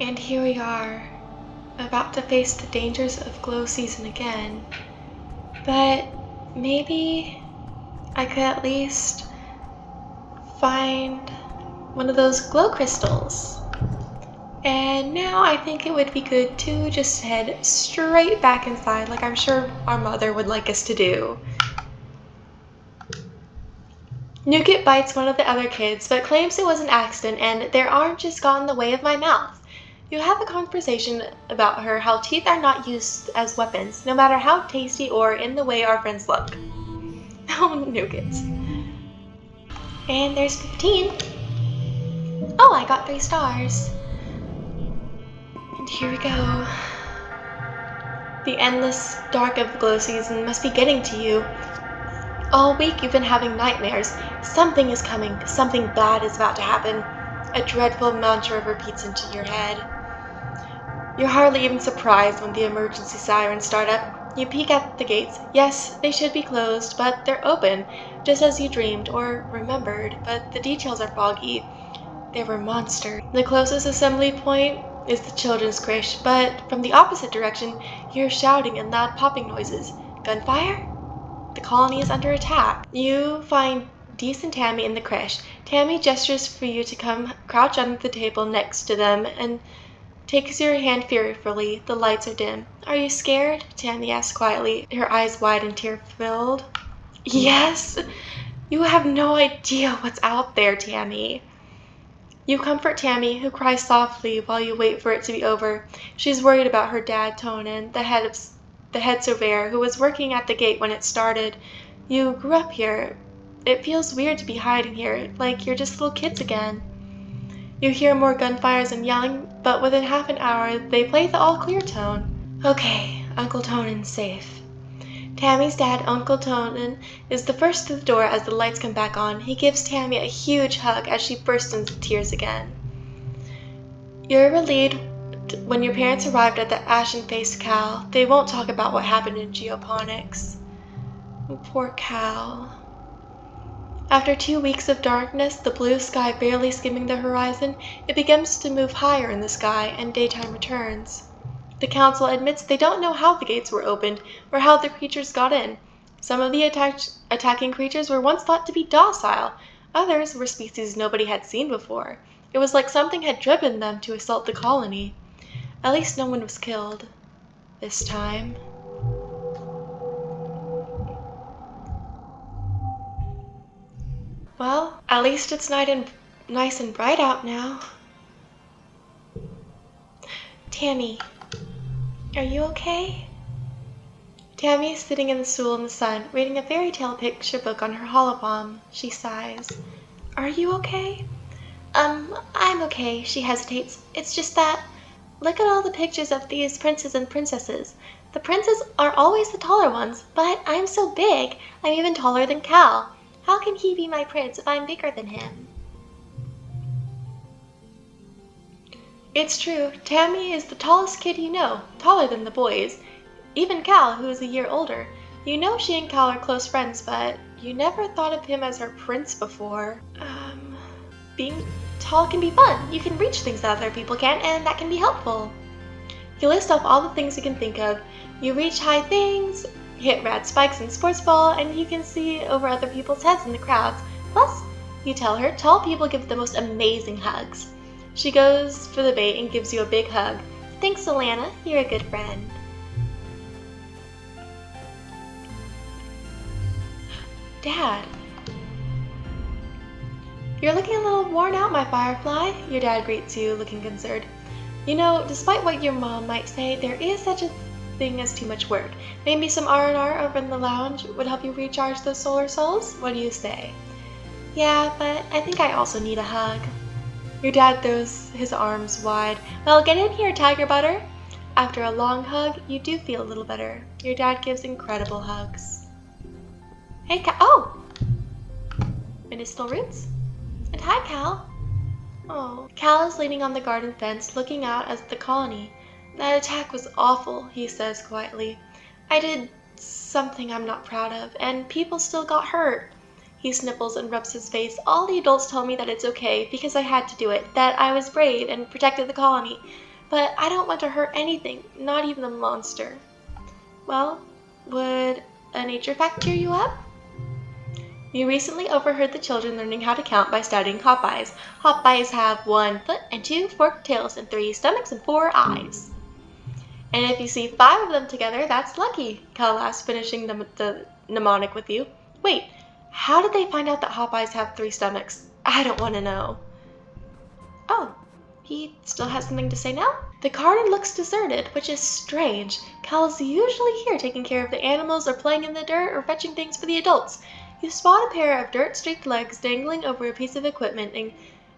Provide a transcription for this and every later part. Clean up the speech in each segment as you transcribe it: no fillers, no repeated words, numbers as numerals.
And here we are, about to face the dangers of glow season again. But maybe I could at least find one of those glow crystals. And now I think it would be good to just head straight back inside, like I'm sure our mother would like us to do. Nugget bites one of the other kids, but claims it was an accident and their arm just got in the way of my mouth. You have a conversation about her, how teeth are not used as weapons, no matter how tasty or in the way our friends look. Oh, Nugget. And there's 15. Oh, I got 3 stars. And here we go. The endless dark of the glow season must be getting to you. All week you've been having nightmares. Something is coming. Something bad is about to happen. A dreadful mantra repeats into your head. You're hardly even surprised when the emergency sirens start up. You peek at the gates. Yes, they should be closed, but they're open, just as you dreamed or remembered, but the details are foggy. There were monsters. The closest assembly point is the children's creche, but from the opposite direction, you hear shouting and loud popping noises. Gunfire? The colony is under attack. You find Dees and Tammy in the creche. Tammy gestures for you to come crouch under the table next to them and takes your hand fearfully. The lights are dim. Are you scared? Tammy asks quietly, her eyes wide and tear-filled. Yes! You have no idea what's out there, Tammy. You comfort Tammy, who cries softly while you wait for it to be over. She's worried about her dad, Tonin, the head surveyor, who was working at the gate when it started. You grew up here. It feels weird to be hiding here, like you're just little kids again. You hear more gunfires and yelling, but within half an hour they play the all-clear tone. Okay, Uncle Tonin's safe. Tammy's dad, Uncle Tonin, is the first to the door as the lights come back on. He gives Tammy a huge hug as she bursts into tears again. You're relieved when your parents arrived at the ashen-faced Cal. They won't talk about what happened in geoponics. Poor Cal. After 2 weeks of darkness, the blue sky barely skimming the horizon, it begins to move higher in the sky, and daytime returns. The council admits they don't know how the gates were opened, or how the creatures got in. Some of the attacking creatures were once thought to be docile. Others were species nobody had seen before. It was like something had driven them to assault the colony. At least no one was killed. This time. Well, at least it's nice and bright out now. Tammy, are you okay? Tammy is sitting in the stool in the sun, reading a fairy tale picture book on her holopalm. She sighs. Are you okay? I'm okay, she hesitates. It's just that, look at all the pictures of these princes and princesses. The princes are always the taller ones, but I'm so big. I'm even taller than Cal. How can he be my prince if I'm bigger than him? It's true. Tammy is the tallest kid you know, taller than the boys. Even Cal, who is a year older. You know she and Cal are close friends, but you never thought of him as her prince before. Being tall can be fun. You can reach things that other people can't, and that can be helpful. You list off all the things you can think of. You reach high things, hit rad spikes in sports ball, and you can see over other people's heads in the crowds. Plus, you tell her, tall people give the most amazing hugs. She goes for the bait and gives you a big hug. Thanks, Solanna. You're a good friend. Dad. You're looking a little worn out, my firefly. Your dad greets you, looking concerned. You know, despite what your mom might say, there is such a thing as too much work. Maybe some R&R over in the lounge would help you recharge those solar souls? What do you say? Yeah, but I think I also need a hug. Your dad throws his arms wide. Well, get in here, Tiger Butter. After a long hug, you do feel a little better. Your dad gives incredible hugs. Hey, Cal. Oh! Medicinal roots? And hi, Cal. Oh. Cal is leaning on the garden fence, looking out at the colony. That attack was awful, he says quietly. I did something I'm not proud of, and people still got hurt. He sniffles and rubs his face. All the adults tell me that it's okay because I had to do it, that I was brave and protected the colony. But I don't want to hurt anything, not even the monster. Well, would a nature fact cheer you up? You recently overheard the children learning how to count by studying Hopeyes. Hopeyes have 1 foot and 2 forked tails and 3 stomachs and 4 eyes. And if you see 5 of them together, that's lucky, Cal laughs, finishing the mnemonic with you. Wait, how did they find out that Hopeyes have 3 stomachs? I don't want to know. Oh, he still has something to say now? The garden looks deserted, which is strange. Cal's usually here taking care of the animals or playing in the dirt or fetching things for the adults. You spot a pair of dirt-streaked legs dangling over a piece of equipment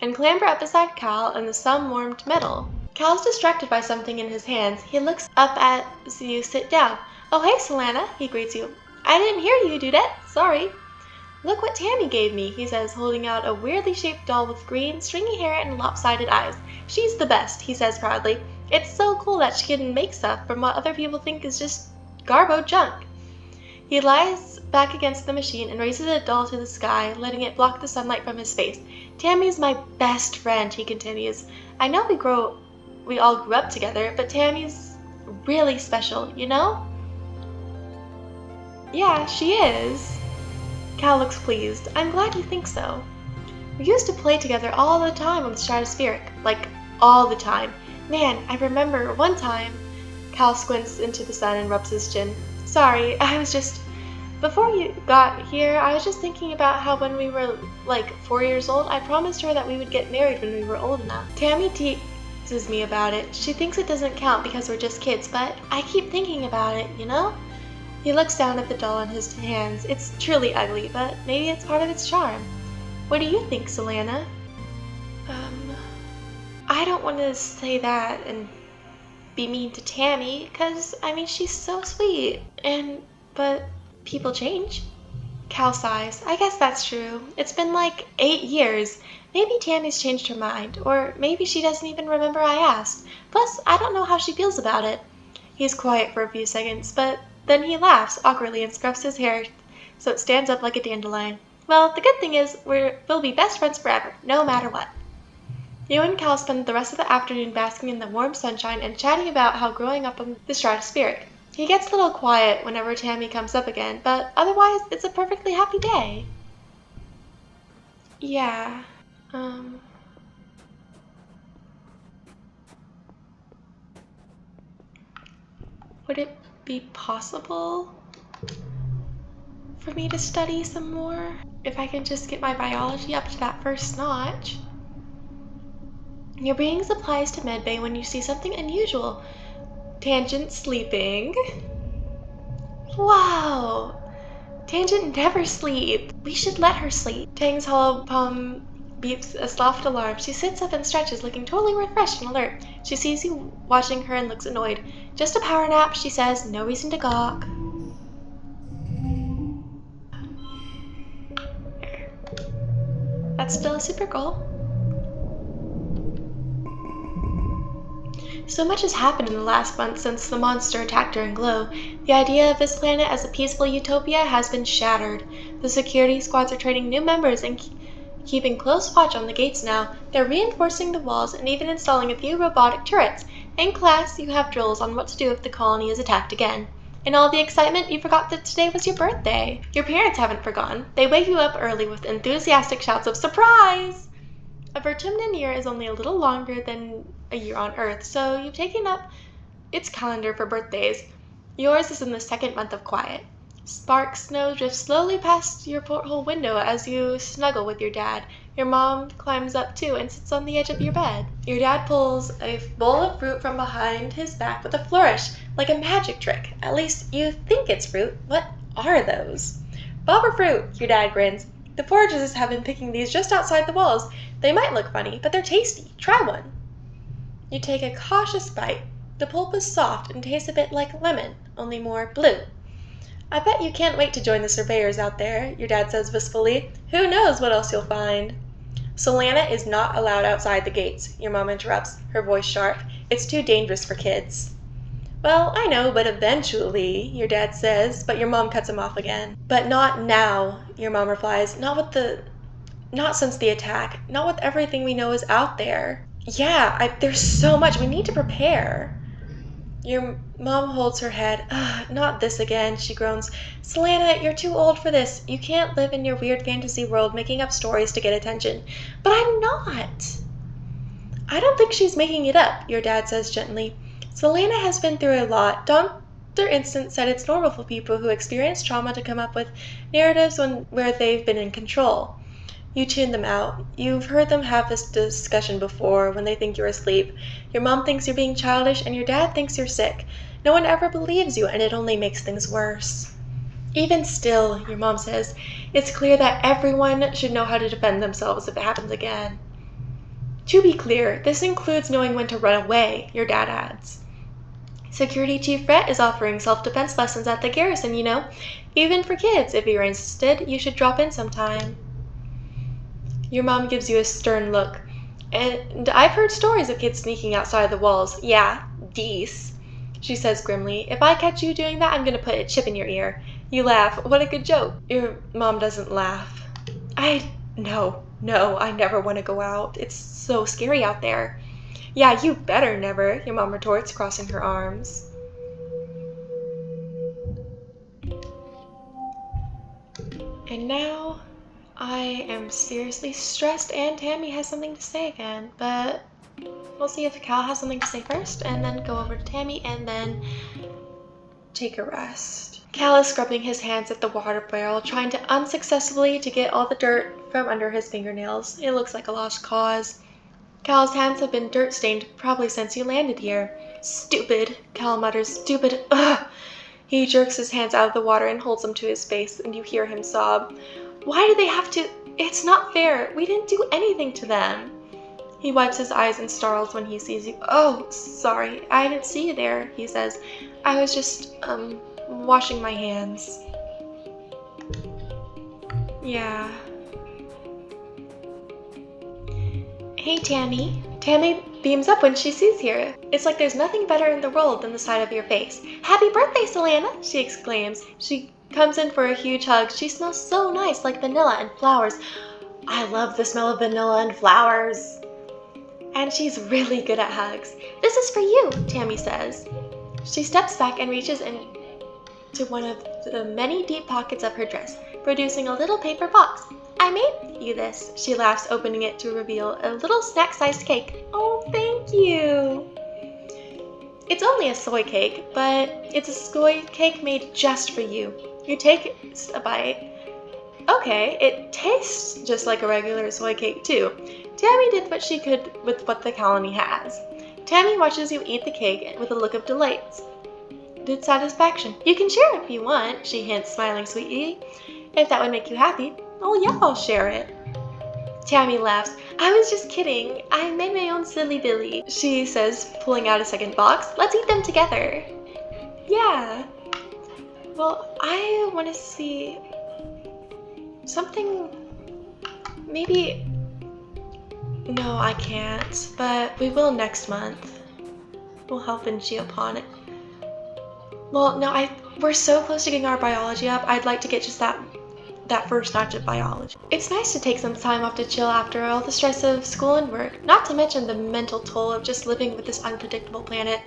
and clamber up beside Cal in the sun-warmed metal. Cal's distracted by something in his hands. He looks up as you sit down. Oh, hey, Solanna, he greets you. I didn't hear you, Dudette. Sorry. Look what Tammy gave me, he says, holding out a weirdly shaped doll with green, stringy hair and lopsided eyes. She's the best, he says proudly. It's so cool that she can make stuff from what other people think is just garbo junk. He lies back against the machine and raises the doll to the sky, letting it block the sunlight from his face. Tammy's my best friend, he continues. I know we all grew up together, but Tammy's really special, you know? Yeah, she is. Cal looks pleased. I'm glad you think so. We used to play together all the time on the Stratospheric. Like, all the time. Man, I remember one time. Cal squints into the sun and rubs his chin. Sorry, before you got here, I was just thinking about how when we were, 4 years old, I promised her that we would get married when we were old enough. Tammy teases me about it. She thinks it doesn't count because we're just kids, but I keep thinking about it, you know? He looks down at the doll in his hands. It's truly ugly, but maybe it's part of its charm. What do you think, Solanna? I don't want to say that and be mean to Tammy, because, she's so sweet, but people change. Cal sighs. I guess that's true. It's been 8 years. Maybe Tammy's changed her mind, or maybe she doesn't even remember I asked. Plus, I don't know how she feels about it. He's quiet for a few seconds, but then he laughs awkwardly and scruffs his hair so it stands up like a dandelion. Well, the good thing is we'll be best friends forever, no matter what. You and Cal spend the rest of the afternoon basking in the warm sunshine and chatting about how growing up on the Stratospheric. He gets a little quiet whenever Tammy comes up again, but otherwise it's a perfectly happy day. Yeah, would it be possible for me to study some more? If I can just get my biology up to that first notch. You're bringing supplies to medbay when you see something unusual. Tangent sleeping. Wow! Tangent never sleeps. We should let her sleep. Tang's hollow palm beeps a soft alarm. She sits up and stretches, looking totally refreshed and alert. She sees you watching her and looks annoyed. Just a power nap, she says. No reason to gawk. That's still a super goal. So much has happened in the last month since the monster attacked her in Glow. The idea of this planet as a peaceful utopia has been shattered. The security squads are training new members and keeping close watch on the gates now. They're reinforcing the walls and even installing a few robotic turrets. In class, you have drills on what to do if the colony is attacked again. In all the excitement, you forgot that today was your birthday. Your parents haven't forgotten. They wake you up early with enthusiastic shouts of surprise! A Vertumna year is only a little longer than a year on Earth, so you've taken up its calendar for birthdays. Yours is in the second month of quiet. Spark snow drifts slowly past your porthole window as you snuggle with your dad. Your mom climbs up too and sits on the edge of your bed. Your dad pulls a bowl of fruit from behind his back with a flourish, like a magic trick. At least you think it's fruit. What are those? Bobber fruit, your dad grins. The foragers have been picking these just outside the walls. They might look funny, but they're tasty. Try one. You take a cautious bite. The pulp is soft and tastes a bit like lemon, only more blue. I bet you can't wait to join the surveyors out there, your dad says wistfully. Who knows what else you'll find? Solanna is not allowed outside the gates, your mom interrupts, her voice sharp. It's too dangerous for kids. Well, I know, but eventually, your dad says, but your mom cuts him off again. But not now, your mom replies. Not since the attack. Not with everything we know is out there. Yeah, there's so much. We need to prepare. Your mom holds her head. Ugh, not this again, she groans. Solanna, you're too old for this. You can't live in your weird fantasy world making up stories to get attention. But I'm not. I don't think she's making it up, your dad says gently. Solanna has been through a lot. Dr. Instant said it's normal for people who experience trauma to come up with narratives where they've been in control. You tune them out. You've heard them have this discussion before when they think you're asleep. Your mom thinks you're being childish and your dad thinks you're sick. No one ever believes you and it only makes things worse. Even still, your mom says, it's clear that everyone should know how to defend themselves if it happens again. To be clear, this includes knowing when to run away, your dad adds. Security Chief Rhett is offering self-defense lessons at the garrison, you know. Even for kids, if you're interested, you should drop in sometime. Your mom gives you a stern look. And I've heard stories of kids sneaking outside the walls. Yeah, geese, she says grimly. If I catch you doing that, I'm gonna put a chip in your ear. You laugh. What a good joke. Your mom doesn't laugh. No, I never want to go out. It's so scary out there. Yeah, you better never, your mom retorts, crossing her arms. And now I am seriously stressed and Tammy has something to say again, but we'll see if Cal has something to say first and then go over to Tammy and then take a rest. Cal is scrubbing his hands at the water barrel, trying to unsuccessfully to get all the dirt from under his fingernails. It looks like a lost cause. Cal's hands have been dirt-stained probably since you landed here. Stupid, Cal mutters. Stupid, ugh! He jerks his hands out of the water and holds them to his face, and you hear him sob. Why do they have to? It's not fair. We didn't do anything to them. He wipes his eyes and startles when he sees you. Oh, sorry, I didn't see you there, he says. I was just, washing my hands. Yeah. Hey, Tammy. Tammy beams up when she sees you. It's like there's nothing better in the world than the sight of your face. Happy birthday, Solanna, she exclaims. She comes in for a huge hug. She smells so nice, like vanilla and flowers. I love the smell of vanilla and flowers. And she's really good at hugs. This is for you, Tammy says. She steps back and reaches into one of the many deep pockets of her dress, producing a little paper box. I made you this, she laughs, opening it to reveal a little snack-sized cake. Oh, thank you. It's only a soy cake, but it's a soy cake made just for you. You take a bite. Okay, it tastes just like a regular soy cake too. Tammy did what she could with what the colony has. Tammy watches you eat the cake with a look of delight. Good satisfaction. You can share if you want, she hints, smiling sweetly. If that would make you happy. Oh yeah, I'll share it. Tammy laughs. I was just kidding. I made my own silly dilly, she says, pulling out a second box. Let's eat them together. Yeah. Well, I want to see something. Maybe. No, I can't, but we will next month. We'll help in geoponic. Well, no, we're so close to getting our biology up. I'd like to get just that first notch of biology. It's nice to take some time off to chill after all the stress of school and work, not to mention the mental toll of just living with this unpredictable planet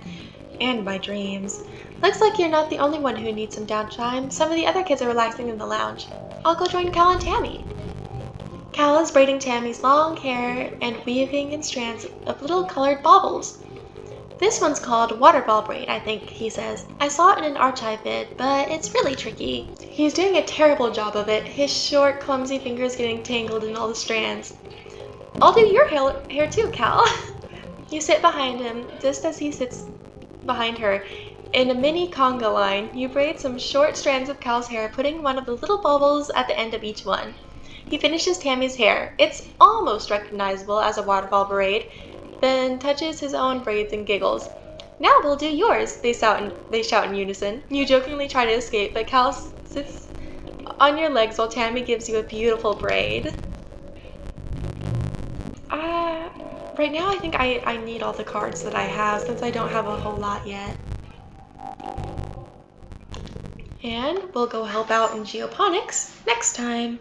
and my dreams. Looks like you're not the only one who needs some downtime. Some of the other kids are relaxing in the lounge. I'll go join Cal and Tammy. Cal is braiding Tammy's long hair and weaving in strands of little colored baubles. This one's called water ball braid, I think, he says. I saw it in an archive vid, but it's really tricky. He's doing a terrible job of it, his short, clumsy fingers getting tangled in all the strands. I'll do your hair too, Cal. You sit behind him, just as he sits behind her. In a mini Conga-line, you braid some short strands of Cal's hair, putting one of the little bubbles at the end of each one. He finishes Tammy's hair. It's almost recognizable as a waterfall braid, then touches his own braids and giggles. Now we'll do yours, they shout in unison. You jokingly try to escape, but Cal sits on your legs while Tammy gives you a beautiful braid. Right now I think I need all the cards that I have since I don't have a whole lot yet. And we'll go help out in geoponics next time.